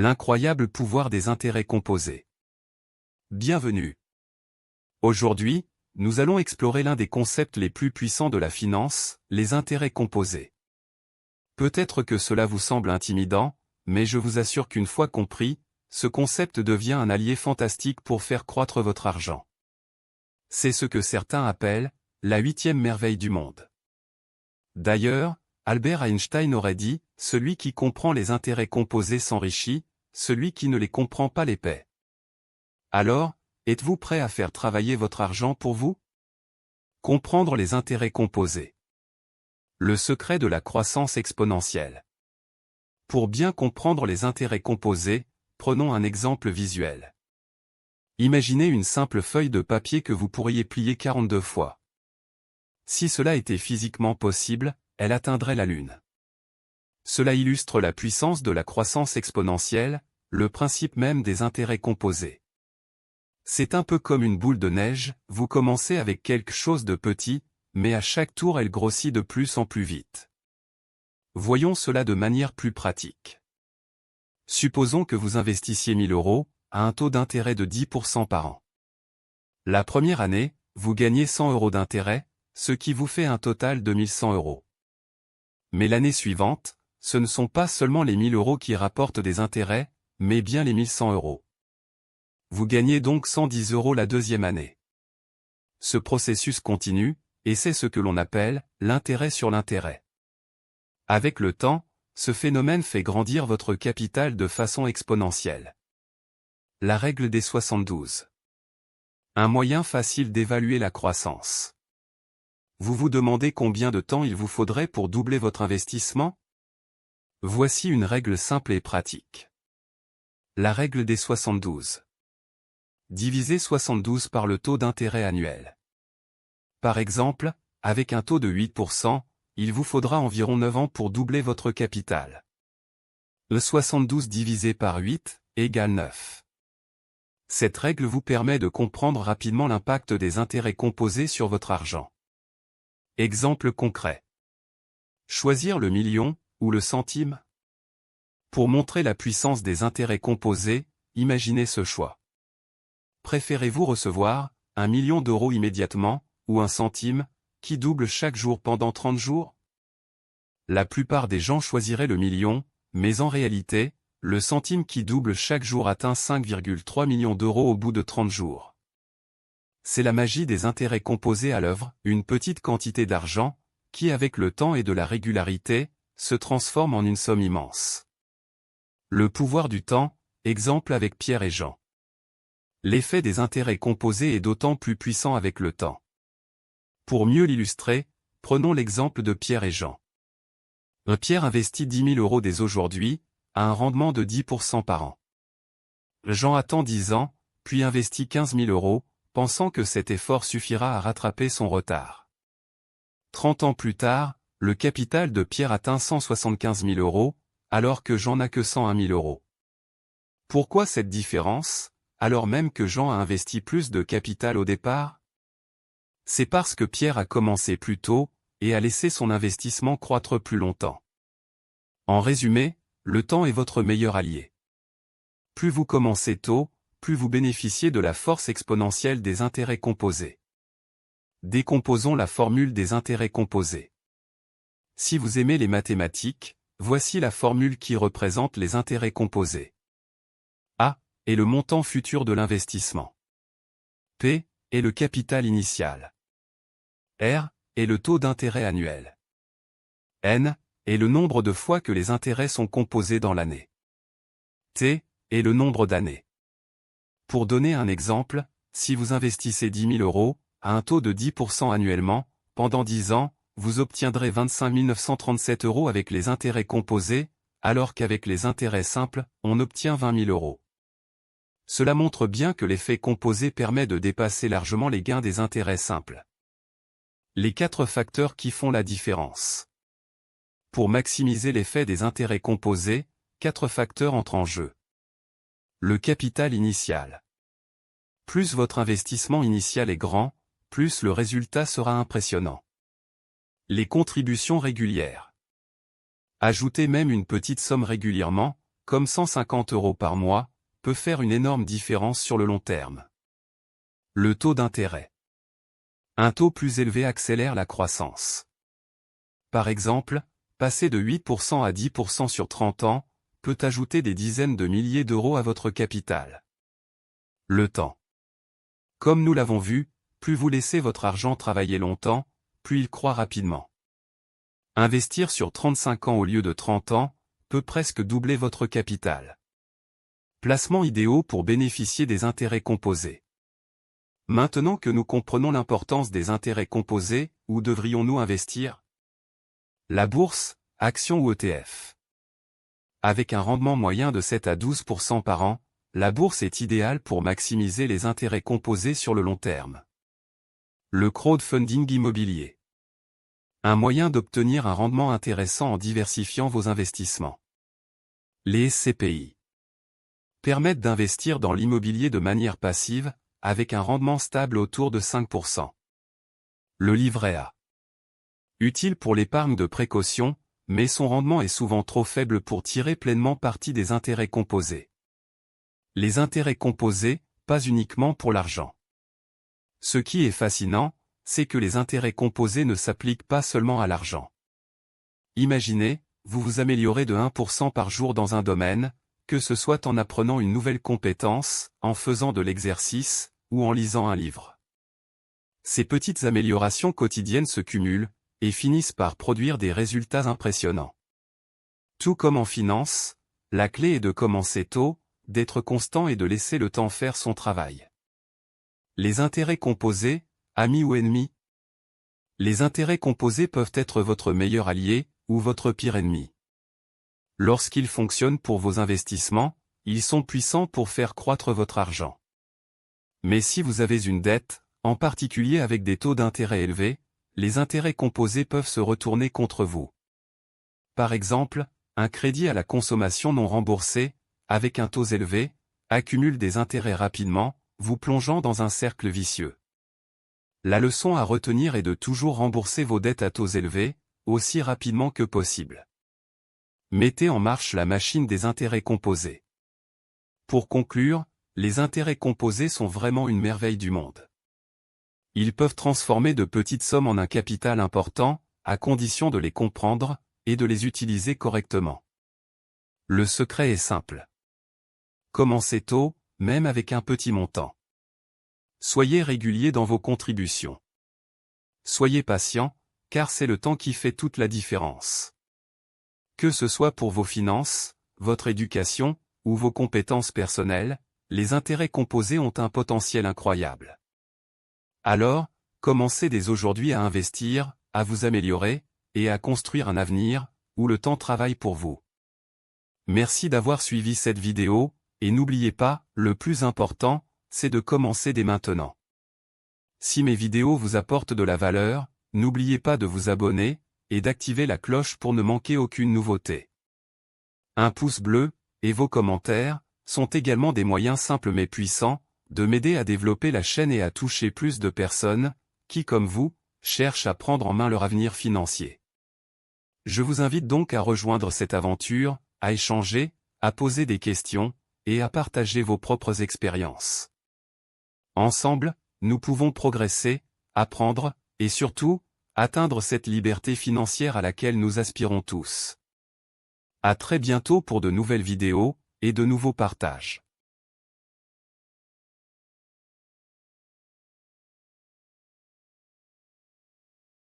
L'incroyable pouvoir des intérêts composés. Bienvenue. Aujourd'hui, nous allons explorer l'un des concepts les plus puissants de la finance, les intérêts composés. Peut-être que cela vous semble intimidant, mais je vous assure qu'une fois compris, ce concept devient un allié fantastique pour faire croître votre argent. C'est ce que certains appellent la 8e merveille du monde. D'ailleurs, Albert Einstein aurait dit, « Celui qui comprend les intérêts composés s'enrichit, celui qui ne les comprend pas les paie. » Alors, êtes-vous prêt à faire travailler votre argent pour vous? Comprendre les intérêts composés. Le secret de la croissance exponentielle. Pour bien comprendre les intérêts composés, prenons un exemple visuel. Imaginez une simple feuille de papier que vous pourriez plier 42 fois. Si cela était physiquement possible, elle atteindrait la Lune. Cela illustre la puissance de la croissance exponentielle, le principe même des intérêts composés. C'est un peu comme une boule de neige, vous commencez avec quelque chose de petit, mais à chaque tour elle grossit de plus en plus vite. Voyons cela de manière plus pratique. Supposons que vous investissiez 1000 € à un taux d'intérêt de 10% par an. La première année, vous gagnez 100 € d'intérêt, ce qui vous fait un total de 1100 €. Mais l'année suivante, ce ne sont pas seulement les 1000 € qui rapportent des intérêts, mais bien les 1100 €. Vous gagnez donc 110 € la deuxième année. Ce processus continue, et c'est ce que l'on appelle l'intérêt sur l'intérêt. Avec le temps, ce phénomène fait grandir votre capital de façon exponentielle. La règle des 72. Un moyen facile d'évaluer la croissance. Vous vous demandez combien de temps il vous faudrait pour doubler votre investissement? Voici une règle simple et pratique. La règle des 72. Divisez 72 par le taux d'intérêt annuel. Par exemple, avec un taux de 8%, il vous faudra environ 9 ans pour doubler votre capital. Le 72 divisé par 8 égale 9. Cette règle vous permet de comprendre rapidement l'impact des intérêts composés sur votre argent. Exemple concret. Choisir le million ou le centime? Pour montrer la puissance des intérêts composés, imaginez ce choix. Préférez-vous recevoir 1 million d'euros immédiatement, ou un centime, qui double chaque jour pendant 30 jours? La plupart des gens choisiraient le million, mais en réalité, le centime qui double chaque jour atteint 5,3 millions d'euros au bout de 30 jours. C'est la magie des intérêts composés à l'œuvre, une petite quantité d'argent, qui avec le temps et de la régularité, se transforme en une somme immense. Le pouvoir du temps, exemple avec Pierre et Jean. L'effet des intérêts composés est d'autant plus puissant avec le temps. Pour mieux l'illustrer, prenons l'exemple de Pierre et Jean. Pierre investit 10 000 € dès aujourd'hui, à un rendement de 10% par an. Jean attend 10 ans, puis investit 15 000 €, pensant que cet effort suffira à rattraper son retard. 30 ans plus tard, le capital de Pierre atteint 175 000 €, alors que Jean n'a que 101 000 €. Pourquoi cette différence, alors même que Jean a investi plus de capital au départ? C'est parce que Pierre a commencé plus tôt, et a laissé son investissement croître plus longtemps. En résumé, le temps est votre meilleur allié. Plus vous commencez tôt, plus vous bénéficiez de la force exponentielle des intérêts composés. Décomposons la formule des intérêts composés. Si vous aimez les mathématiques, voici la formule qui représente les intérêts composés. A est le montant futur de l'investissement. P est le capital initial. R est le taux d'intérêt annuel. N est le nombre de fois que les intérêts sont composés dans l'année. T est le nombre d'années. Pour donner un exemple, si vous investissez 10 000 € à un taux de 10% annuellement, pendant 10 ans, vous obtiendrez 25 937 € avec les intérêts composés, alors qu'avec les intérêts simples, on obtient 20 000 €. Cela montre bien que l'effet composé permet de dépasser largement les gains des intérêts simples. Les 4 facteurs qui font la différence. Pour maximiser l'effet des intérêts composés, 4 facteurs entrent en jeu. Le capital initial. Plus votre investissement initial est grand, plus le résultat sera impressionnant. Les contributions régulières. Ajoutez même une petite somme régulièrement, comme 150 € par mois, peut faire une énorme différence sur le long terme. Le taux d'intérêt. Un taux plus élevé accélère la croissance. Par exemple, passer de 8% à 10% sur 30 ans, peut ajouter des dizaines de milliers d'euros à votre capital. Le temps. Comme nous l'avons vu, plus vous laissez votre argent travailler longtemps, plus il croît rapidement. Investir sur 35 ans au lieu de 30 ans, peut presque doubler votre capital. Placements idéaux pour bénéficier des intérêts composés. Maintenant que nous comprenons l'importance des intérêts composés, où devrions-nous investir? La bourse, actions ou ETF. Avec un rendement moyen de 7 à 12% par an, la bourse est idéale pour maximiser les intérêts composés sur le long terme. Le crowdfunding immobilier. Un moyen d'obtenir un rendement intéressant en diversifiant vos investissements. Les SCPI permettent d'investir dans l'immobilier de manière passive, avec un rendement stable autour de 5%. Le livret A. Utile pour l'épargne de précaution, mais son rendement est souvent trop faible pour tirer pleinement parti des intérêts composés. Les intérêts composés, pas uniquement pour l'argent. Ce qui est fascinant, c'est que les intérêts composés ne s'appliquent pas seulement à l'argent. Imaginez, vous vous améliorez de 1% par jour dans un domaine, que ce soit en apprenant une nouvelle compétence, en faisant de l'exercice, ou en lisant un livre. Ces petites améliorations quotidiennes se cumulent, et finissent par produire des résultats impressionnants. Tout comme en finance, la clé est de commencer tôt, d'être constant et de laisser le temps faire son travail. Les intérêts composés, amis ou ennemis? Les intérêts composés peuvent être votre meilleur allié, ou votre pire ennemi. Lorsqu'ils fonctionnent pour vos investissements, ils sont puissants pour faire croître votre argent. Mais si vous avez une dette, en particulier avec des taux d'intérêt élevés, les intérêts composés peuvent se retourner contre vous. Par exemple, un crédit à la consommation non remboursé, avec un taux élevé, accumule des intérêts rapidement, vous plongeant dans un cercle vicieux. La leçon à retenir est de toujours rembourser vos dettes à taux élevés, aussi rapidement que possible. Mettez en marche la machine des intérêts composés. Pour conclure, les intérêts composés sont vraiment une merveille du monde. Ils peuvent transformer de petites sommes en un capital important, à condition de les comprendre, et de les utiliser correctement. Le secret est simple. Commencez tôt, même avec un petit montant. Soyez régulier dans vos contributions. Soyez patient, car c'est le temps qui fait toute la différence. Que ce soit pour vos finances, votre éducation, ou vos compétences personnelles, les intérêts composés ont un potentiel incroyable. Alors, commencez dès aujourd'hui à investir, à vous améliorer, et à construire un avenir, où le temps travaille pour vous. Merci d'avoir suivi cette vidéo, et n'oubliez pas, le plus important, c'est de commencer dès maintenant. Si mes vidéos vous apportent de la valeur, n'oubliez pas de vous abonner, et d'activer la cloche pour ne manquer aucune nouveauté. Un pouce bleu, et vos commentaires, sont également des moyens simples mais puissants, de m'aider à développer la chaîne et à toucher plus de personnes, qui comme vous, cherchent à prendre en main leur avenir financier. Je vous invite donc à rejoindre cette aventure, à échanger, à poser des questions, et à partager vos propres expériences. Ensemble, nous pouvons progresser, apprendre, et surtout, atteindre cette liberté financière à laquelle nous aspirons tous. À très bientôt pour de nouvelles vidéos, et de nouveaux partages.